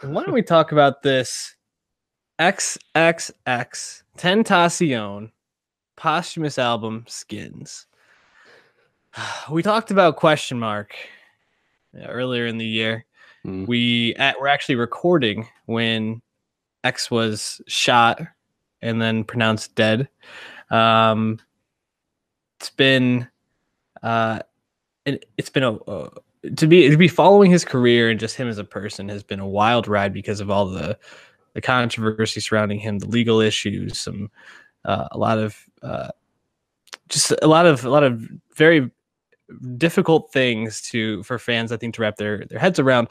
Why don't we talk about this XXX Tentacion posthumous album Skins? We talked about question mark earlier in the year. Mm. We're actually recording when X was shot and then pronounced dead. Um, it's been uh, it's been to be following his career and just him as a person has been a wild ride because of all the controversy surrounding him, the legal issues, some a lot of just a lot of very difficult things for fans, I think, to wrap their heads around.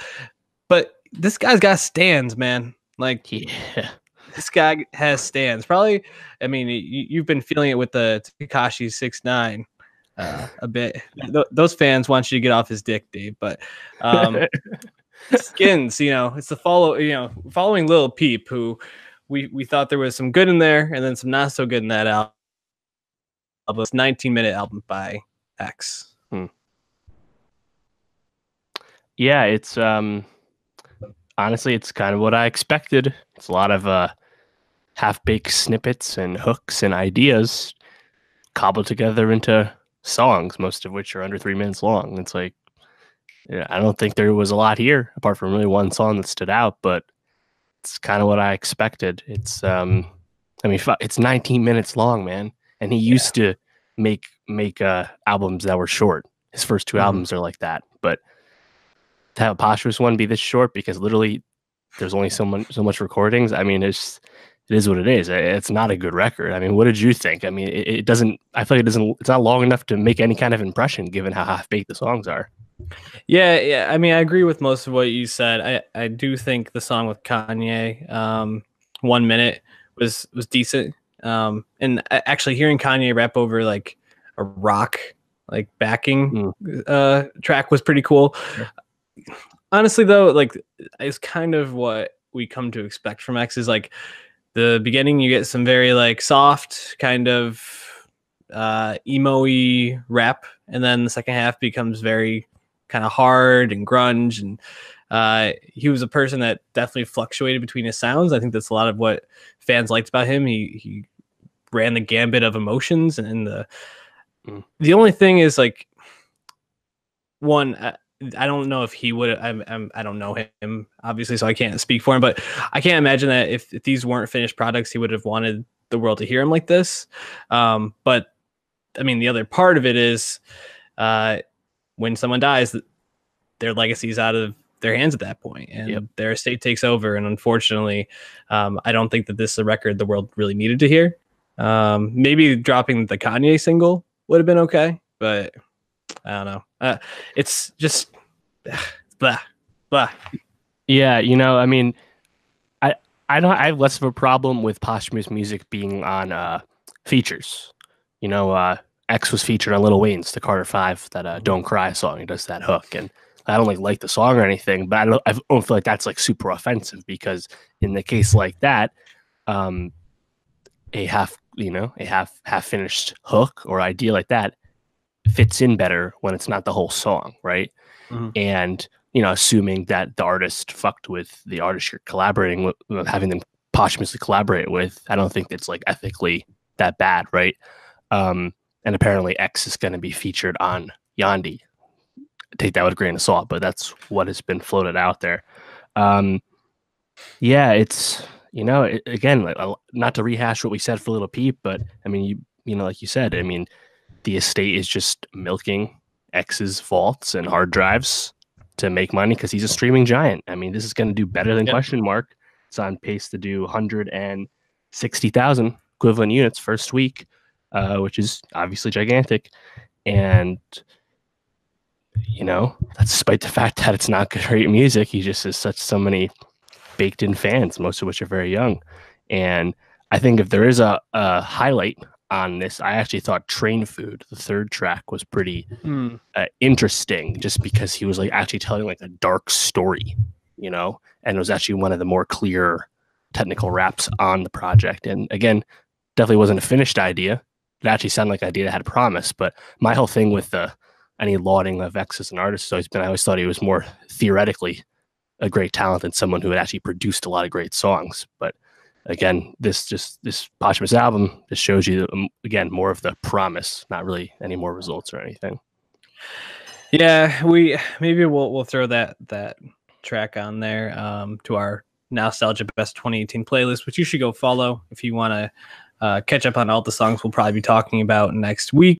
But this guy's got stands, man. Like, Yeah. this guy has stands. Probably, I mean, you've been feeling it with the Tekashi 6ix9ine a bit. Those fans want you to get off his dick, Dave. But Skins, it's the following Lil Peep, who we thought there was some good in there, and then some not so good in that album. It's 19-minute album by X. Yeah, it's honestly, it's kind of what I expected. It's a lot of half-baked snippets and hooks and ideas cobbled together into songs, most of which are under 3 minutes long. It's like, yeah, I don't think there was a lot here apart from really one song that stood out, but it's kind of what I expected. It's it's 19 minutes long, man, and he used to make albums that were short. His first two albums are like that, but to have a posthumous one be this short because literally there's only so much recordings. I mean, it is what it is. It's not a good record. I mean, what did you think? I mean, it doesn't. I feel like it's not long enough to make any kind of impression given how half baked the songs are. Yeah. I mean, I agree with most of what you said. I do think the song with Kanye, 1 minute, was decent. And actually hearing Kanye rap over like a rock like backing track was pretty cool. Yeah. Honestly, though, like, it's kind of what we come to expect from X. Is like the beginning, you get some very like soft kind of emo-y rap, and then the second half becomes very kind of hard and grunge. And he was a person that definitely fluctuated between his sounds. I think that's a lot of what fans liked about him. He ran the gambit of emotions, and the only thing is, like, one, I don't know if he would. I don't know him, obviously, so I can't speak for him. But I can't imagine that if these weren't finished products, he would have wanted the world to hear him like this. But I mean, the other part of it is, when someone dies, their legacy is out of their hands at that point, and their estate takes over. And unfortunately, I don't think that this is a record the world really needed to hear. Maybe dropping the Kanye single would have been okay, but I don't know. It's just blah, blah. Yeah, I mean, I have less of a problem with posthumous music being on features. X was featured on Lil Wayne's "The Carter 5," that "Don't Cry" song. He does that hook, and I don't like the song or anything, but I don't feel like that's like super offensive, because in the case like that, a half finished hook or idea like that fits in better when it's not the whole song, right? And assuming that the artist fucked with the artist you're collaborating with, having them posthumously collaborate with, I don't think it's like ethically that bad, right? And apparently X is going to be featured on Yandi. Take that with a grain of salt, but that's what has been floated out there. Yeah, it's again, like, not to rehash what we said for Little Peep, but I mean, like you said, I mean, the estate is just milking X's vaults and hard drives to make money because he's a streaming giant. I mean, this is going to do better than Question Mark. It's on pace to do 160,000 equivalent units first week, which is obviously gigantic. And that's despite the fact that it's not great music. He just has so many baked in fans, most of which are very young. And I think if there is a highlight on this, I actually thought Train Food, the third track, was pretty interesting, just because he was like actually telling like a dark story, and it was actually one of the more clear technical raps on the project. And again, definitely wasn't a finished idea. It actually sounded like an idea that had promise. But my whole thing with any lauding of X as an artist has always been, I always thought he was more theoretically a great talent and someone who had actually produced a lot of great songs. But again, this posthumous album just shows you again more of the promise, not really any more results or anything. Yeah, we'll throw that track on there to our Nowstalgia Best 2018 playlist, which you should go follow if you want to catch up on all the songs we'll probably be talking about next week.